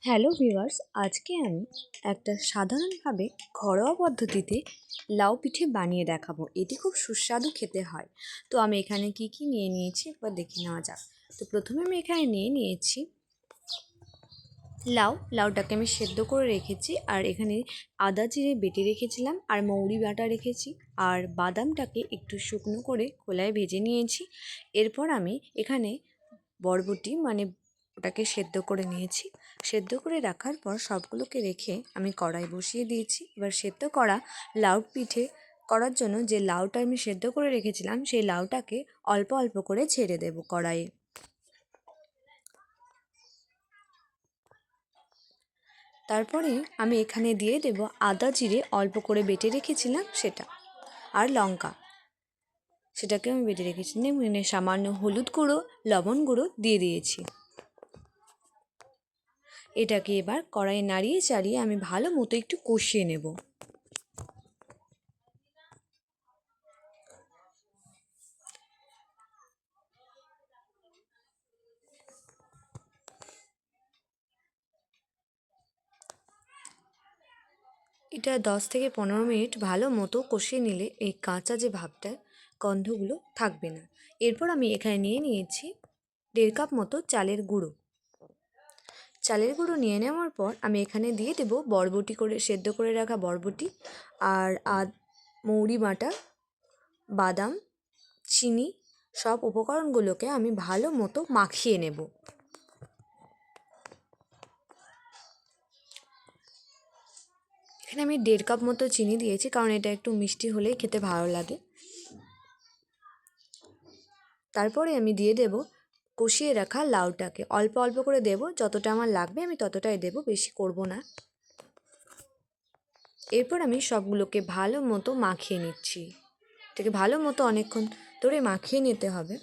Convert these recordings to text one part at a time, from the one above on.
Hello viewers, আজকে আমি একটা সাধারণভাবে ঘরোয়া পদ্ধতিতে লাউ পিঠে বানিয়ে দেখাবো। এটি খুব সুস্বাদু খেতে হয়। তো আমি এখানে কি নিয়ে নিয়েছি একবার দেখে নেওয়া যাক। তো প্রথমে আমি এখানে নিয়ে নিয়েছি লাউটাকে আমি সেদ্ধ করে রেখেছি, আর এখানে আদা জিরে বেটে রেখেছিলাম, আর মৌরি বাটা রেখেছি, আর বাদামটাকে একটু শুকনো করে খোলায় ভেজে নিয়েছি। এরপর আমি এখানে বরবটি ওটাকে সেদ্ধ করে নিয়েছি। সেদ্ধ করে রাখার পর সবগুলোকে রেখে আমি কড়াই বসিয়ে দিয়েছি। এবার সেদ্ধ করা লাউ পিঠে করার জন্য যে লাউটা আমি সেদ্ধ করে রেখেছিলাম সেই লাউটাকে অল্প অল্প করে ছেড়ে দেব কড়াইয়ে। তারপরে আমি এখানে দিয়ে দেব আদা জিরে অল্প করে বেটে রেখেছিলাম সেটা, আর লঙ্কা সেটাকে আমি বেটে রেখেছিলাম। সামান্য হলুদ গুঁড়ো, লবণ গুঁড়ো দিয়ে দিয়েছি। এটাকে এবার কড়াইয়ে নাড়িয়ে চাড়িয়ে আমি ভালো মতো একটু কষিয়ে নেব। এটা 10 থেকে 15 মিনিট ভালো মতো কষিয়ে নিলে এই কাঁচা যে ভাবটা, গন্ধগুলো থাকবে না। এরপর আমি এখানে নিয়ে নিয়েছি 1.5 কাপ মতো চালের গুঁড়ো। চালের গুঁড়ো নিয়ে নেওয়ার পর আমি এখানে দিয়ে দেব বরবটি করে সেদ্ধ করে রাখা বরবটি, আর মৌরি বাটা, বাদাম, চিনি, সব উপকরণগুলোকে আমি ভালো মতো মাখিয়ে নেব। এখানে আমি 1.5 কাপ মতো চিনি দিয়েছি, কারণ এটা একটু মিষ্টি হলেই খেতে ভালো লাগে। তারপরে আমি দিয়ে দেব কষিয়ে রাখা লাউটাকে, অল্প অল্প করে দেব, যতটা আমার লাগবে আমি ততটাই দেব, বেশি করব না। এরপর আমি সবগুলোকে ভালো মতো মাখিয়ে নিচ্ছি। এটাকে ভালো মতো অনেকক্ষণ ধরে মাখিয়ে নিতে হবে।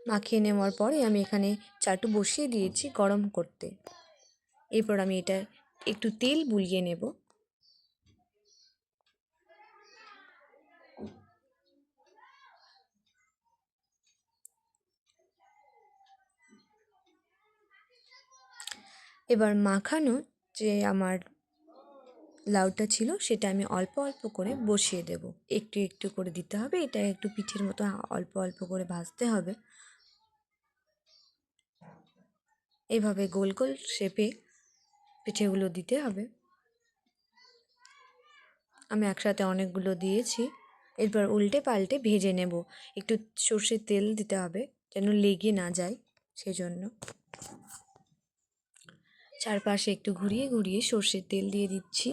মাখিয়ে নেওয়ার পরে আমি এখানে চাটু বসিয়ে দিয়েছি গরম করতে। এরপর আমি এটা একটু তেল বুলিয়ে নেব। এবার মাখানো যে আমার লাউটা ছিল সেটা আমি অল্প অল্প করে বসিয়ে দেব। একটু একটু করে দিতে হবে, এটা একটু পিঠের মতো অল্প অল্প করে ভাজতে হবে। এভাবে গোল গোল শেপে পিঠেগুলো দিতে হবে। আমি একসাথে অনেকগুলো দিয়েছি। এরপর উল্টে পাল্টে ভেজে নেব। একটু সর্ষের তেল দিতে হবে যেন লেগে না যায়, সেই জন্য চারপাশে একটু ঘুরিয়ে ঘুরিয়ে সর্ষের তেল দিয়ে দিচ্ছি।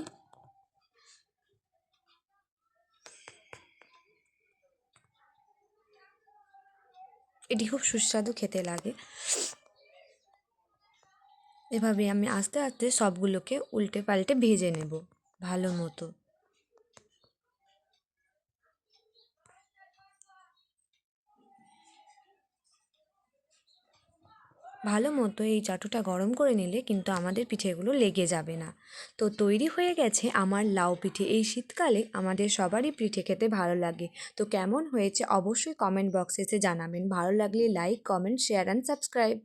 এটি খুব সুস্বাদু খেতে লাগে। এভাবে আমি আস্তে আস্তে সবগুলোকে উল্টে পাল্টে ভেজে নেব ভালো মতো। ভালো মতো এই চাটুটা গরম করে নিলে কিন্তু আমাদের পিঠেগুলো লেগে যাবে না। তো তৈরি হয়ে গেছে আমার লাউ পিঠে। এই শীতকালে আমাদের সবারই পিঠে খেতে ভালো লাগে। তো কেমন হয়েছে অবশ্যই কমেন্ট বক্সে এসে জানাবেন। ভালো লাগলে like, comment, share and subscribe.